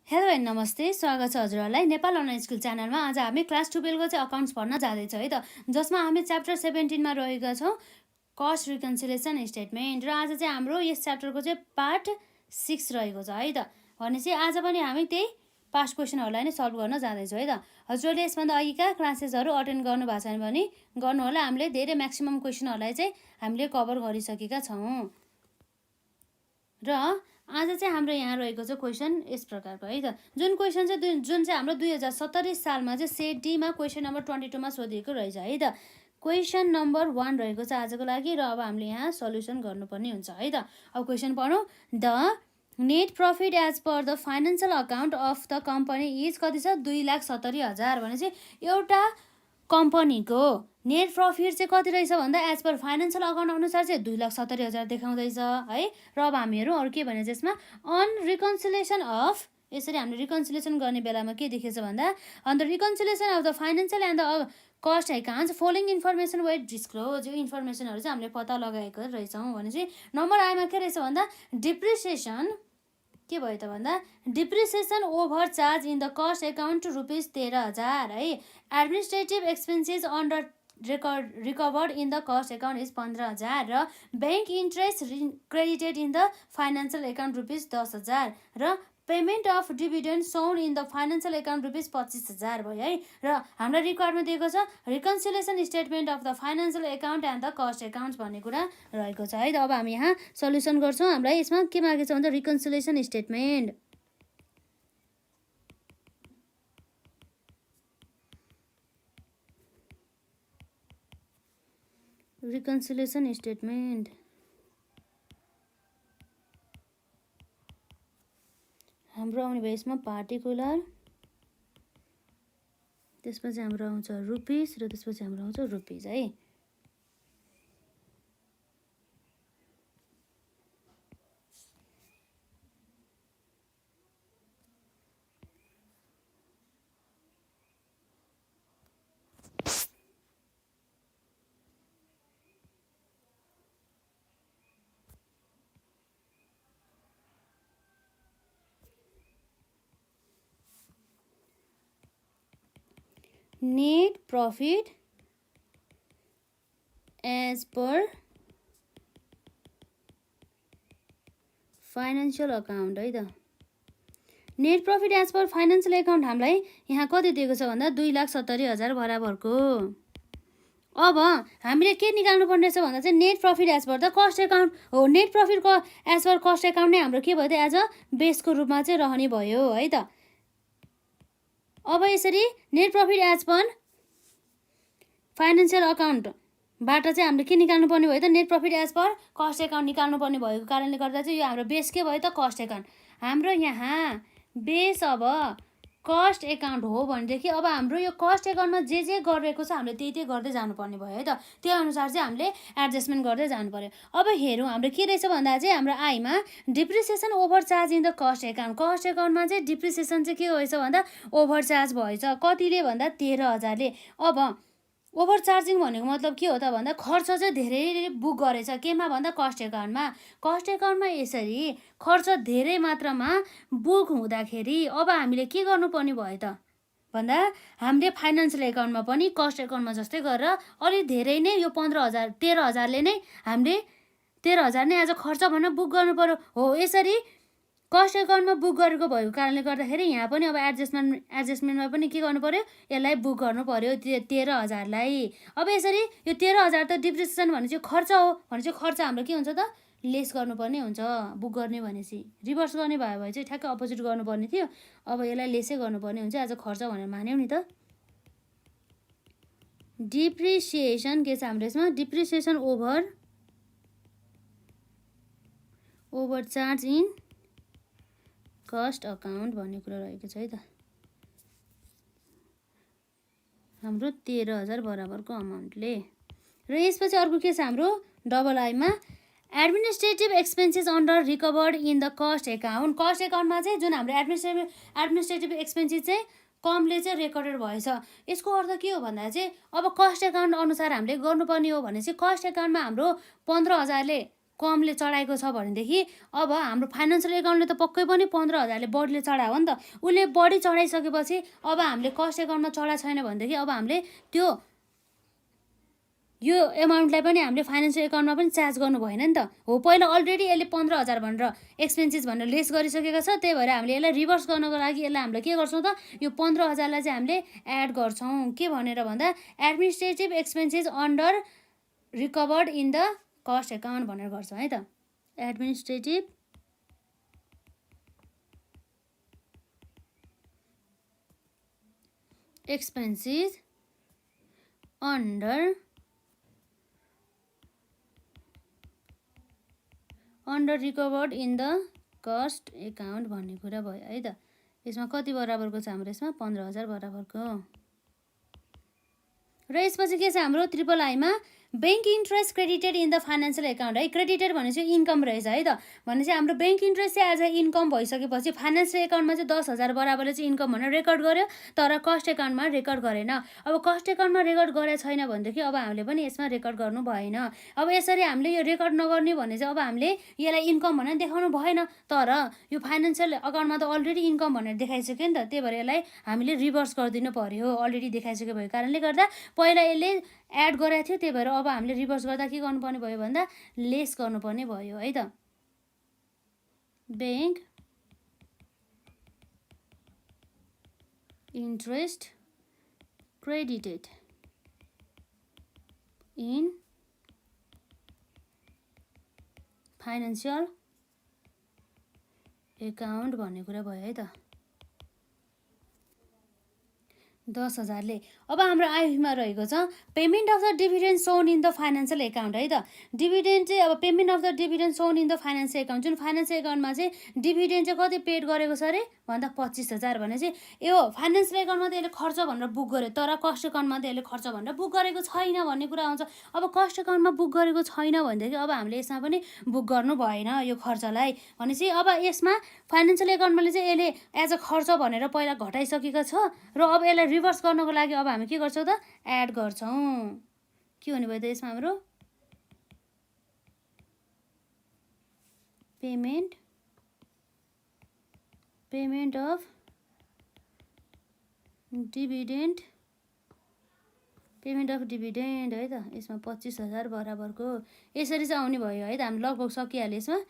Hello and नमस्ते, स्वागत छ हजुरहरूलाई नेपाल अनलाइन स्कुल च्यानलमा। आज हामी क्लास 12को चाहिँ अकाउन्ट्स पढ्न जाँदैछौँ है त, जसमा हामी च्याप्टर 17मा रहेका छौँ कस्ट रिकन्सिलेसन स्टेटमेन्ट। र आज चाहिँ हाम्रो यस च्याप्टरको चाहिँ पार्ट 6 रहेको छ है त। भनेपछि आज पनि हामी त्यही पास्ट क्वेसनहरूलाई नै सल्भ गर्न जाँदैछौँ है त। हजुरहरूले यसभन्दा अघिका क्लासेसहरू अटेन्ड गर्नुभएको छैन भने गर्नुहोला। हामीले धेरै म्याक्सिमम क्वेसनहरूलाई चाहिँ हामीले कभर गरिसकेका छौँ। र आज चाहिँ हाम्रो यहाँ रहेको छ क्वेसन यस प्रकारको है त। जुन क्वेसन चाहिँ हाम्रो 2070 सालमा चाहिँ सेट डीमा क्वेसन नम्बर 22मा सोधिएको रहेछ है त। क्वेसन नम्बर 1 रहेको छ आजको लागि। र अब हामीले यहाँ सल्युसन गर्नुपर्ने हुन्छ है त। अब क्वेसन पढौँ। The net profit as per the financial account of the company is कति छ? 2,70,000। भनेपछि एउटा कम्पनीको नेट प्रफिट चाहिँ कति रहेछ भन्दा एज पर फाइनेन्सियल अकाउन्ट अनुसार चाहिँ 2,70,000 देखाउँदैछ है। र अब हामीहरू अरू के भने यसमा अन रिकन्सिलेसन अफ, यसरी हामीले रिकन्सिलेसन गर्ने बेलामा के देखेछ भन्दा on the reconciliation of the financial and the cost accounts following information were disclose. यो इन्फर्मेसनहरू चाहिँ हामीले पत्ता लगाएको रहेछौँ। भनेपछि नम्बर आइमा के रहेछ भन्दा डिप्रिसिएसन के भयो त भन्दा depreciation over charge in the cost account ₹13,000 है। Administrative expenses under recovered in the cost account is 15,000 र bank interest credited in the financial account ₹10,000 र payment of dividend shown in the financial account ₹25,000 भयो है। र हाम्रो रिक्वायरमा दिएको छ reconciliation statement of the financial account and the cost account भन्ने कुरा रहेको छ है त। अब हामी यहाँ सल्युसन गर्छौँ। हामीलाई यसमा के मागेको छ भन्दा रिकन्सिलेसन स्टेटमेन्ट। रिकन्सिलेसन स्टेटमेन्ट हाम्रो आउने भयो यसमा पार्टिकुलर, त्यसपछि हाम्रो आउँछ रुपिस र त्यसपछि हाम्रो आउँछ रुपिस है। Net profit as per financial account है त। Net profit as per financial account हामीलाई यहाँ कति दिएको छ भन्दा 2,70,000 बराबरको। अब हामीले के निकाल्नु पर्ने रहेछ भन्दा चाहिँ net profit as per the cost account हो। Net profit as per cost account नै हाम्रो के भयो त एज अ बेसको रूपमा चाहिँ रहने भयो है त। अब यसरी net profit as per financial अकाउन्टबाट चाहिँ हामीले के निकाल्नु पर्ने भयो त net profit as per cost account निकाल्नु पर्ने भएको कारणले गर्दा चाहिँ यो हाम्रो बेस के भयो त कस्ट एकाउन्ट। हाम्रो यहाँ बेस अब कस्ट एकाउन्ट हो भनेदेखि अब हाम्रो यो कस्ट एकाउन्टमा जे गरिरहेको छ हामीले त्यही गर्दै जानुपर्ने भयो है त। त्यो अनुसार चाहिँ हामीले एडजस्टमेन्ट गर्दै जानु पर्यो। अब हेरौँ हाम्रो के रहेछ भन्दा चाहिँ हाम्रो आइमा depreciation over charge in the cost account. कस्ट एकाउन्टमा चाहिँ डिप्रिसिएसन चाहिँ के रहेछ भन्दा ओभर चार्ज भएछ। कतिले भन्दा 13,000ले। अब ओभर चार्जिङ भनेको मतलब के हो त भन्दा खर्च चाहिँ धेरै बुक गरेछ केमा भन्दा कस्ट एकाउन्टमा। कस्ट एकाउन्टमा यसरी खर्च धेरै मात्रामा बुक हुँदाखेरि अब हामीले के गर्नुपर्ने भयो त भन्दा हामीले फाइनेन्सियल एकाउन्टमा पनि कस्ट एकाउन्टमा जस्तै गरेर अलिक धेरै नै यो 15,000 13,000ले नै हामीले 13,000 नै एज अ खर्च भनेर बुक गर्नु पर्यो हो। यसरी कस्ट एकाउन्टमा बुक गरेको भएको कारणले गर्दाखेरि यहाँ पनि अब एडजस्टमेन्टमा पनि के गर्नु पर्यो यसलाई बुक गर्नु पर्यो 13,000लाई। अब यसरी यो 13,000 त डिप्रिसिएसन भने चाहिँ खर्च हो। भने चाहिँ खर्च हाम्रो के हुन्छ त लेस गर्नुपर्ने हुन्छ। बुक गर्ने भनेपछि रिभर्स गर्ने भयो भने चाहिँ ठ्याक्कै अपोजिट गर्नुपर्ने थियो। अब यसलाई लेसै गर्नुपर्ने हुन्छ एज अ खर्च भनेर मान्यौँ नि त। डिप्रिसिएसन के छ हाम्रो यसमा depreciation over charge in cost account भन्ने कुरा रहेको छ है त। हाम्रो 13,000 बराबरको अमाउन्टले। र यसपछि अर्को के छ हाम्रो double Aima administrative expenses under recovered in the cost account. कस्ट एकाउन्टमा चाहिँ जुन हाम्रो एडमिनिस्ट्रेटिभ एक्सपेन्सेस चाहिँ कमले चाहिँ रेकर्डेड भएछ। यसको अर्थ के हो भन्दा चाहिँ अब कस्ट एकाउन्ट अनुसार हामीले गर्नुपर्ने हो भने चाहिँ कस्ट एकाउन्टमा हाम्रो 15,000ले कमले चढाएको छ भनेदेखि अब हाम्रो फाइनेन्सियल एकाउन्टले त पक्कै पनि 15,000ले बढीले चढायो हो नि त। उसले बढी चढाइसकेपछि अब हामीले कस्ट एकाउन्टमा चढाएको छैन भनेदेखि अब हामीले त्यो यो एमाउन्टलाई पनि हामीले फाइनेन्सियल एकाउन्टमा पनि चार्ज गर्नु भएन नि त। हो पहिला अलरेडी यसले 15,000 भनेर एक्सपेन्सेस भनेर लेस गरिसकेको छ, त्यही भएर हामीले यसलाई रिभर्स गर्नको लागि यसलाई हामीले के गर्छौँ त, यो 15,000लाई चाहिँ हामीले एड गर्छौँ। के भनेर भन्दा administrative expenses under recovered in the cost account भनेर गर्छौँ है त। Administrative expenses under recovered in the cost account भन्ने कुरा भयो है त। यसमा कति बराबरको छ हाम्रो, यसमा 15,000 बराबरको। र यसपछि के छ हाम्रो ट्रिपल आईमा bank interest credited in the financial account है। क्रेडिटेड भनेपछि इन्कम रहेछ है त। भनेपछि हाम्रो बैंक इन्ट्रेस्ट चाहिँ एज अ इन्कम भइसकेपछि फाइनेन्सियल एकाउन्टमा चाहिँ 10,000 बराबरले चाहिँ इन्कम भनेर रेकर्ड गर्यो, तर कस्ट एकाउन्टमा रेकर्ड गरेन। अब कस्ट एकाउन्टमा रेकर्ड गरेको छैन भनेदेखि अब हामीले पनि यसमा रेकर्ड गर्नु भएन। अब यसरी हामीले यो रेकर्ड नगर्ने भने चाहिँ अब हामीले यसलाई इन्कम भनेर देखाउनु भएन, तर यो फाइनेन्सियल अकाउन्टमा त अलरेडी इन्कम भनेर देखाइसक्यो नि त, त्यही भएर यसलाई हामीले रिभर्स गरिदिनु पर्यो। अलरेडी देखाइसकेको भएको कारणले गर्दा पहिला यसले एड गरेको थियो, त्यही भएर अब हामीले रिभर्स गर्दा के गर्नुपर्ने भयो भन्दा लेस गर्नुपर्ने भयो है त। Bank interest credited in financial account भन्ने कुरा भयो है त। 10,000ले अब हाम्रो आइमा रहेको छ payment of the dividend shown in the financial account है त। डिभिडेन्ड चाहिँ अब payment of the dividend shown in the financial account, जुन फाइनेन्सियल एकाउन्टमा चाहिँ डिभिडेन्ड चाहिँ कति पेड गरेको छ अरे भन्दा 25,000 भने चाहिँ यो फाइनेन्सियल एकाउन्टमा त यसले खर्च भनेर बुक गर्यो, तर कस्ट एकाउन्टमा त यसले खर्च भनेर बुक गरेको छैन भन्ने कुरा आउँछ। अब कस्ट एकाउन्टमा बुक गरेको छैन भनेदेखि अब हामीले यसमा पनि बुक गर्नु भएन यो खर्चलाई। भनेपछि अब यसमा फाइनेन्सियल एकाउन्टमा चाहिँ यसले एज अ खर्च भनेर पहिला घटाइसकेको छ, र अब यसलाई रिभर्स गर्नको लागि अब हामी के गर्छौँ त, एड गर्छौँ। के हुने भयो त यसमा हाम्रो पेमेन्ट अफ डिभिडेन्ड है त। यसमा 25,000 बराबरको यसरी चाहिँ आउने भयो है त। हामी लगभग सकिहाल्यो। यसमा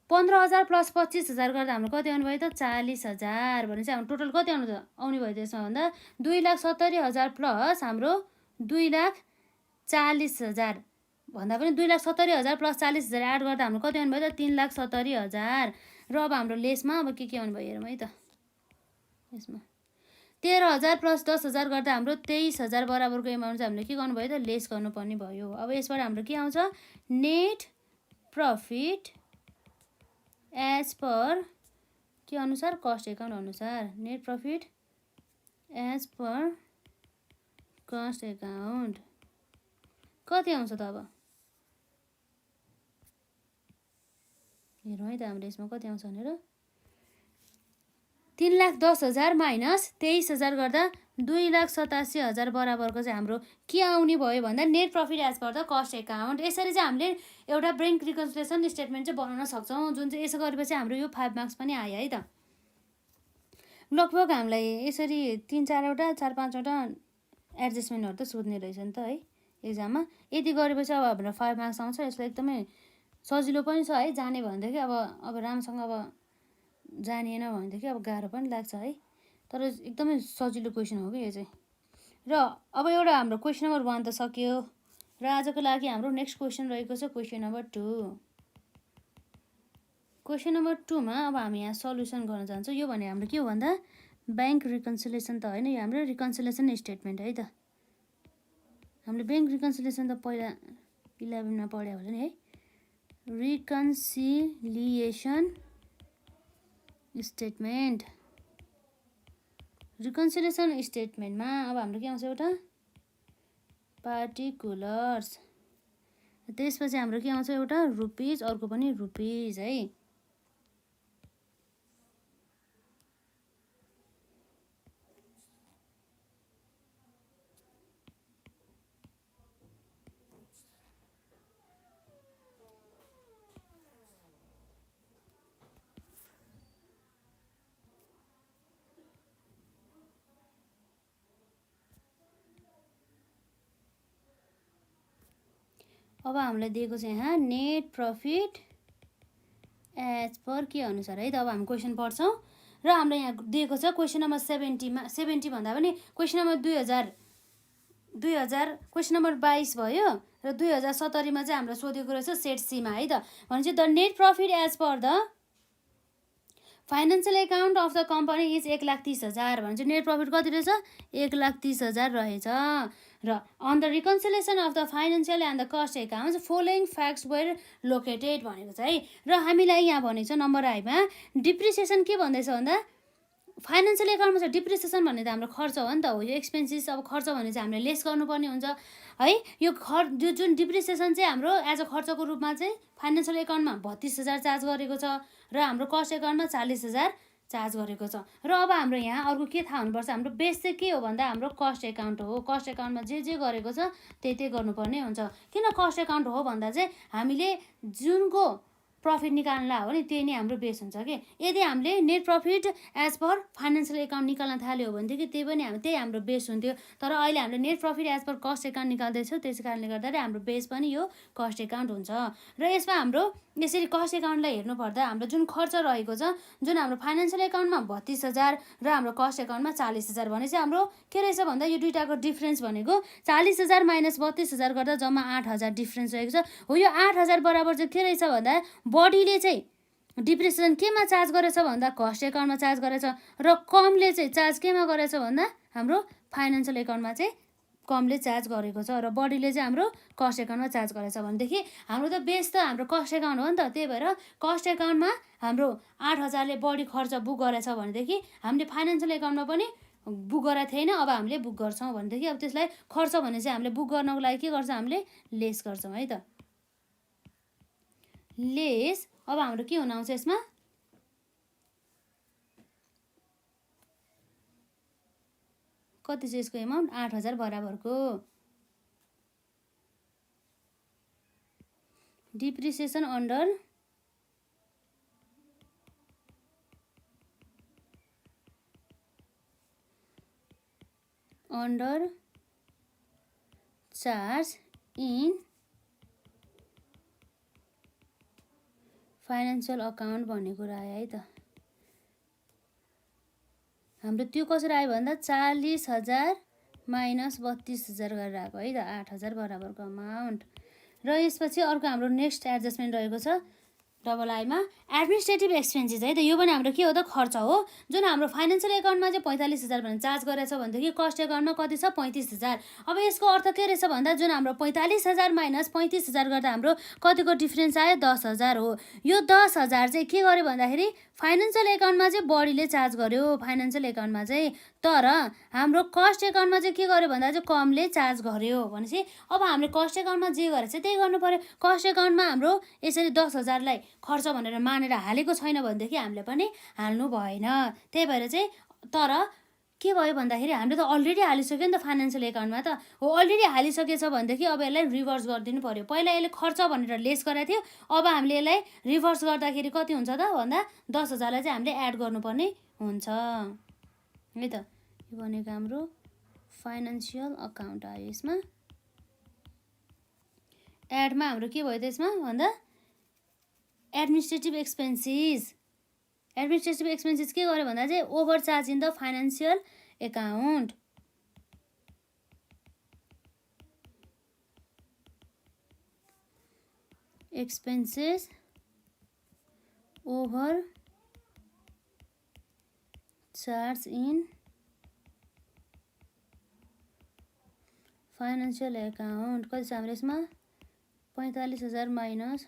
15,000 प्लस 25,000 गर्दा हाम्रो कति आउनु भयो त, 40,000 भने चाहिँ हाम्रो टोटल कति आउने भयो त यसमा भन्दा 2,70,000 प्लस हाम्रो 2,40,000 भन्दा पनि 2,70,000 प्लस 40,000 एड गर्दा हाम्रो कति आउनु भयो त, 3,70,000। र अब हाम्रो लेसमा अब के आउनु भयो हेरौँ है त। यसमा 13,000 प्लस 10,000 गर्दा हाम्रो 23,000 बराबरको एमाउन्ट चाहिँ हामीले के गर्नुभयो त, लेस गर्नुपर्ने भयो। अब यसबाट हाम्रो के आउँछ, नेट प्रफिट एज पर के अनुसार, कस्ट एकाउन्ट अनुसार। Net profit as per cost account कति आउँछ त, अब हेरौँ है त हाम्रो यसमा कति आउँछ भनेर। 3,10,000 माइनस 23,000 गर्दा 2,87,000 बराबरको चाहिँ हाम्रो के आउने भयो भन्दा net profit as per the cost account. यसरी चाहिँ हामीले एउटा बैंक रिकन्सिलिएसन स्टेटमेन्ट चाहिँ बनाउन सक्छौँ, जुन चाहिँ यसो गरेपछि हाम्रो यो 5 मार्क्स पनि आयो है त। लगभग हामीलाई यसरी 3-4वटा 4-5वटा एडजस्टमेन्टहरू त सोध्ने रहेछ नि त है एक्जाममा। यति गरेपछि अब हाम्रो 5 मार्क्स आउँछ। यसलाई एकदमै सजिलो पनि छ है जाने भनेदेखि। अब राम्रोसँग अब जानिएन भनेदेखि अब गाह्रो पनि लाग्छ है, तर एकदमै सजिलो क्वेसन हो कि यो चाहिँ। र अब एउटा हाम्रो क्वेसन नम्बर 1 त सक्यो, र आजको लागि हाम्रो नेक्स्ट क्वेसन रहेको छ क्वेसन नम्बर 2। क्वेसन नम्बर 2मा अब हामी यहाँ सल्युसन गर्न जान्छौँ। यो भने हाम्रो के हो भन्दा बैंक रिकन्सिलिएसन त होइन, यो हाम्रो रिकन्सिलिएसन स्टेटमेन्ट है त। हामीले बैंक रिकन्सिलिएसन त पहिला 11मा पढ्यो होला नि है। रिकन्सिलिएसन स्टेटमेन्टमा अब हाम्रो के आउँछ, एउटा पार्टिकुलर्स, त्यसपछि हाम्रो के आउँछ, एउटा रुपिज, अर्को पनि रुपिज है। अब हामीलाई दिएको छ यहाँ नेट प्रफिट एज पर के अनुसार है त। अब हामी क्वेसन पढ्छौँ र हामीलाई यहाँ दिएको छ क्वेसन नम्बर 70 भन्दा पनि क्वेसन नम्बर 2000 क्वेसन नम्बर 22 भयो र 2070 मा चाहिँ हाम्रो सोधेको रहेछ सेट सीमा है त। भनेपछि the net profit as per the financial account of the company is 1,30,000 भने चाहिँ नेट प्रफिट कति रहेछ 1,30,000 रहेछ। र on the reconciliation of the financial and the cost account following facts were located भनेको छ है। र हामीलाई यहाँ भनेको छ नम्बर आइमा डिप्रिसिएसन के भन्दैछ भन्दा फाइनेन्सियल एकाउन्टमा चाहिँ डिप्रिसिएसन भन्ने त हाम्रो खर्च हो नि त हो। यो एक्सपेन्सेस अब खर्च भने चाहिँ हामीले लेस गर्नुपर्ने हुन्छ है। यो जुन डिप्रिसिएसन चाहिँ हाम्रो एज अ खर्चको रूपमा चाहिँ फाइनेन्सियल एकाउन्टमा 32,000 चार्ज गरेको छ र हाम्रो कस्ट एकाउन्टमा 40,000 चार्ज गरेको छ। र अब हाम्रो यहाँ अर्को के थाहा हुनुपर्छ हाम्रो बेस चाहिँ के हो भन्दा हाम्रो कस्ट एकाउन्ट हो। कस्ट एकाउन्टमा जे गरेको छ त्यही गर्नुपर्ने हुन्छ। किन कस्ट एकाउन्ट हो भन्दा चाहिँ हामीले जुनको प्रफिट निकाल्न हो नि त्यही नै हाम्रो बेस हुन्छ कि। यदि हामीले net profit as per financial account निकाल्न थाल्यो भनेदेखि त्यही हाम्रो बेस हुन्थ्यो। तर अहिले हामीले net profit as per cost account निकाल्दैछौँ त्यसै कारणले गर्दाखेरि हाम्रो बेस पनि यो कस्ट एकाउन्ट हुन्छ। र यसमा हाम्रो यसरी कस्ट एकाउन्टलाई हेर्नुपर्दा हाम्रो जुन खर्च रहेको छ जुन हाम्रो फाइनेन्सियल एकाउन्टमा 32,000 र हाम्रो कस्ट एकाउन्टमा 40,000 भनेपछि हाम्रो के रहेछ भन्दा यो दुईटाको डिफ्रेन्स भनेको 40,000 माइनस 32,000 गर्दा जम्मा 8,000 डिफ्रेन्स रहेको छ हो। यो 8,000 बराबर चाहिँ के रहेछ भन्दा बडीले चाहिँ डिप्रिसिएसन केमा चार्ज गरेछ भन्दा कस्ट एकाउन्टमा चार्ज गरेछ र कमले चाहिँ चार्ज केमा गरेछ भन्दा हाम्रो फाइनेन्सियल एकाउन्टमा चाहिँ कमले चार्ज गरेको छ र बडीले चाहिँ हाम्रो कस्ट एकाउन्टमा चार्ज गरेछ भनेदेखि हाम्रो त बेस त हाम्रो कस्ट एकाउन्ट हो नि त। त्यही भएर कस्ट एकाउन्टमा हाम्रो 8,000ले बढी खर्च बुक गरेछ भनेदेखि हामीले फाइनेन्सियल एकाउन्टमा पनि बुक गरेको थिएन अब हामीले बुक गर्छौँ भनेदेखि अब त्यसलाई खर्च भने चाहिँ हामीले बुक गर्नको लागि के गर्छ हामीले लेस गर्छौँ है त। लेस अब हाम्रो के हुन आउँछ यसमा कति छ यसको एमाउन्ट 8,000 बराबरको depreciation under charge in financial account भन्ने कुरा आयो है त। हाम्रो त्यो कसरी आयो भन्दा 40,000 माइनस 32,000 गरेर आएको है त 8,000 बराबरको अमाउन्ट। र यसपछि अर्को हाम्रो नेक्स्ट एडजस्टमेन्ट रहेको छ डबल आईमा एडमिनिस्ट्रेटिभ एक्सपेन्सेस है त। यो पनि हाम्रो के हो त खर्च हो। जुन हाम्रो फाइनेन्सियल एकाउन्टमा चाहिँ 45,000 भनेर चार्ज गरेछ भनेदेखि कस्ट एकाउन्टमा कति छ 35,000। अब यसको अर्थ के रहेछ भन्दा जुन हाम्रो 45,000 माइनस 35,000 गर्दा हाम्रो कतिको डिफ्रेन्स आयो 10,000 हो। यो 10,000 चाहिँ के गर्यो भन्दाखेरि फाइनेन्सियल एकाउन्टमा चाहिँ बडीले चार्ज गर्यो फाइनेन्सियल एकाउन्टमा चाहिँ, तर हाम्रो कस्ट एकाउन्टमा चाहिँ के गर्यो भन्दा चाहिँ कमले चार्ज गर्यो भनेपछि अब हामीले कस्ट एकाउन्टमा जे गरेछ त्यही गर्नु पर्यो। कस्ट एकाउन्टमा हाम्रो यसरी 10,000लाई खर्च भनेर मानेर हालेको छैन भनेदेखि हामीले पनि हाल्नु भएन। त्यही भएर चाहिँ तर के भयो भन्दाखेरि हामीले त अलरेडी हालिसक्यो नि त फाइनेन्सियल एकाउन्टमा त हो। अलरेडी हालिसकेछ भनेदेखि अब यसलाई रिभर्स गरिदिनु पर्यो। पहिला यसले खर्च भनेर लेस गरेको थियो अब हामीले यसलाई रिभर्स गर्दाखेरि कति हुन्छ त भन्दा 10,000लाई चाहिँ हामीले एड गर्नुपर्ने हुन्छ है त। यो भनेको हाम्रो फाइनेन्सियल अकाउन्ट आयो। यसमा एडमा हाम्रो के भयो त यसमा भन्दा एडमिनिस्ट्रेटिभ एक्सपेन्सेस के गर्यो भन्दा चाहिँ over charge in the financial account expenses over charge in financial account कति छ हाम्रो यसमा 45,000 माइनस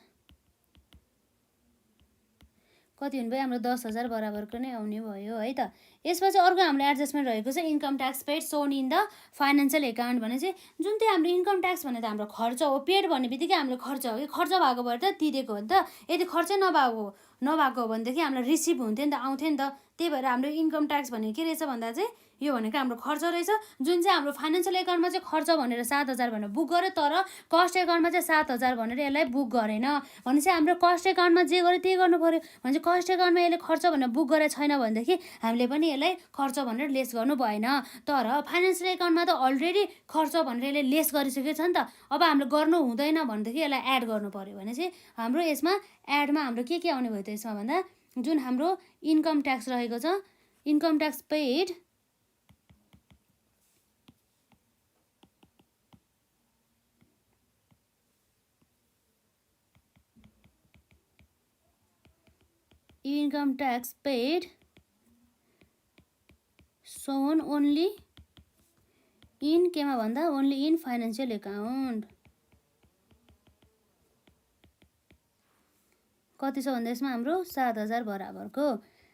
कति हुनु भयो हाम्रो 10,000 बराबरको नै आउने भयो है त। यसपछि अर्को हाम्रो एडजस्टमेन्ट रहेको छ income tax paid shown in the financial account भने चाहिँ जुन चाहिँ हाम्रो इन्कम ट्याक्स भने त हाम्रो खर्च हो। पेड भन्ने बित्तिकै हाम्रो खर्च हो कि खर्च भएको भएर त तिरेको हो नि त। यदि खर्चै नभएको हो भनेदेखि हामीलाई रिसिभ हुन्थ्यो नि त आउँथ्यो नि त। त्यही भएर हाम्रो इन्कम ट्याक्स भनेको के रहेछ भन्दा चाहिँ यो भनेको हाम्रो खर्च रहेछ, जुन चाहिँ हाम्रो फाइनेन्सियल एकाउन्टमा चाहिँ खर्च भनेर 7,000 भनेर बुक गर्यो, तर कस्ट एकाउन्टमा चाहिँ 7,000 भनेर यसलाई बुक गरेन। भनेपछि हाम्रो कस्ट एकाउन्टमा जे गर्यो त्यही गर्नु पऱ्यो। भने चाहिँ कस्ट एकाउन्टमा यसले खर्च भनेर बुक गरेको छैन भनेदेखि हामीले पनि यसलाई खर्च भनेर लेस गर्नु भएन। तर फाइनेन्सियल एकाउन्टमा त अलरेडी खर्च भनेर यसले लेस गरिसकेको छ नि त, अब हामीले गर्नु हुँदैन भनेदेखि यसलाई एड गर्नु पऱ्यो। भने चाहिँ हाम्रो यसमा एडमा हाम्रो के आउने भयो त यसमा भन्दा जुन हाम्रो इन्कम ट्याक्स रहेको छ, income tax paid income tax paid shown only in केमा भन्दा only in financial account कति छ भन्दा यसमा हाम्रो 7,000 बराबरको।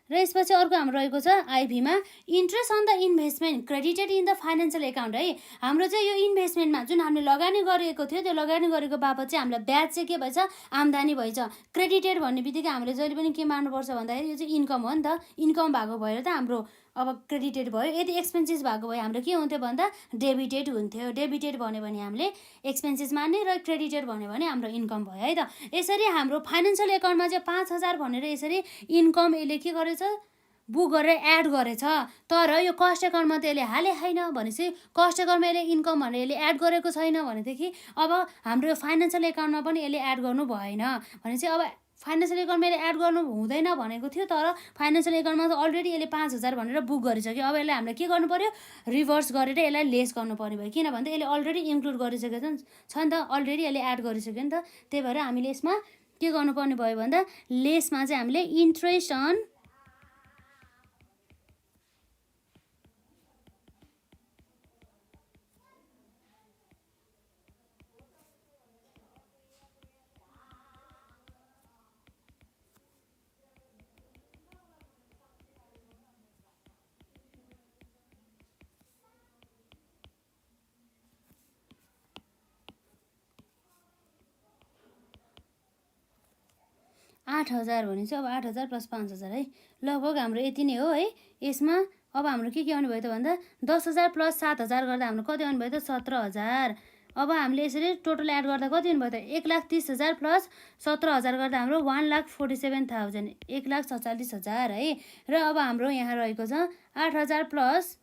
र यसपछि अर्को हाम्रो रहेको छ आइभीमा interest on the investment credited in the financial account है। हाम्रो चाहिँ यो इन्भेस्टमेन्टमा जुन हामीले लगानी गरेको थियो त्यो लगानी गरेको बापत चाहिँ हामीलाई ब्याज चाहिँ के भएछ, आम्दानी भएछ। क्रेडिटेड भन्ने बित्तिकै हामीले जहिले पनि के मान्नुपर्छ भन्दाखेरि यो चाहिँ इन्कम हो नि त, इन्कम भएको भएर त हाम्रो अब क्रेडिटेड भयो। यदि एक्सपेन्सेस भएको भए हाम्रो के हुन्थ्यो भन्दा डेबिटेड हुन्थ्यो। डेबिटेड भन्यो भने हामीले एक्सपेन्सेस मान्ने र क्रेडिटेड भन्यो भने हाम्रो इन्कम भयो है त। यसरी हाम्रो फाइनेन्सियल एकाउन्टमा चाहिँ 5,000 भनेर यसरी इन्कम यसले के गरेछ, बुक गरेर एड गरेछ। तर यो कस्ट एकाउन्टमा त यसले हाले छैन। भनेपछि कस्ट एकाउन्टमा यसले इन्कम भनेर यसले एड गरेको छैन भनेदेखि अब हाम्रो फाइनेन्सियल एकाउन्टमा पनि यसले एड गर्नु भएन। भनेपछि अब फाइनेन्सियल एकाउन्टमा यसले एड गर्नु हुँदैन भनेको थियो, तर फाइनेन्सियल एकाउन्टमा त अलरेडी यसले 5,000 भनेर बुक गरिसक्यो। अब यसलाई हामीले के गर्नु पर्यो, रिभर्स गरेर यसलाई लेस गर्नुपर्ने भयो। किन भन्दा यसले अलरेडी इन्क्लुड गरिसकेको छ नि त, अलरेडी यसले एड गरिसक्यो नि त। त्यही भएर हामीले यसमा के गर्नुपर्ने भयो भन्दा लेसमा चाहिँ हामीले इन्ट्रेस्ट अन आठ हजार भनेपछि अब 8,000 प्लस 5,000 है, लगभग हाम्रो यति नै हो है। यसमा अब हाम्रो के आउने भयो त भन्दा 10,000 प्लस 7,000 गर्दा हाम्रो कति आउने भयो त 17,000। अब हामीले यसरी टोटल एड गर्दा कति हुने भयो त 1,30,000 प्लस 17,000 गर्दा हाम्रो 1,47,000 1,47,000 है। र अब हाम्रो यहाँ रहेको छ 8,000 प्लस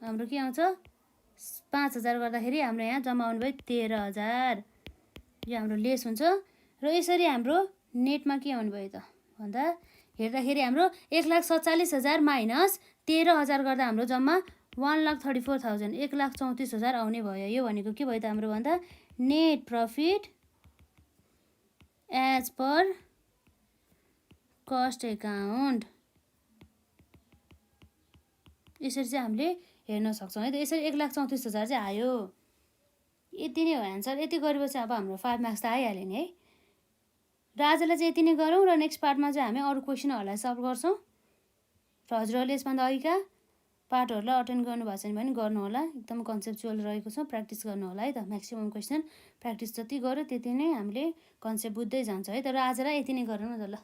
हाम्रो के आउँछ 5,000 गर्दाखेरि हाम्रो यहाँ जम्मा आउने भयो 13,000। यो हाम्रो लेस हुन्छ। र यसरी हाम्रो नेटमा के आउने भयो त भन्दा हेर्दाखेरि हाम्रो 1,47,000 माइनस 13,000 गर्दा हाम्रो जम्मा 1,34,000 1,34,000 आउने भयो। यो भनेको के भयो त हाम्रो भन्दा net profit as per cost account. यसरी चाहिँ हामीले हेर्न सक्छौँ है त। यसरी 1,34,000 चाहिँ आयो। यति नै हो एन्सर। यति गरेपछि अब हाम्रो 5 मार्क्स त आइहाल्यो नि है। र आजलाई चाहिँ यति नै गरौँ र नेक्स्ट पार्टमा चाहिँ हामी अरू क्वेसनहरूलाई सल्भ गर्छौँ। र हजुरहरूले यसभन्दा अघिका पार्टहरूलाई अटेन्ड गर्नुभएको छैन भने गर्नु होला, एकदम कन्सेप्चुअल रहेको छ, प्र्याक्टिस गर्नु होला है त। म्याक्सिमम् क्वेसन प्र्याक्टिस जति गर्यो त्यति नै हामीले कन्सेप्ट बुझ्दै जान्छ है त। र आजलाई यति नै गरौँ न त ल।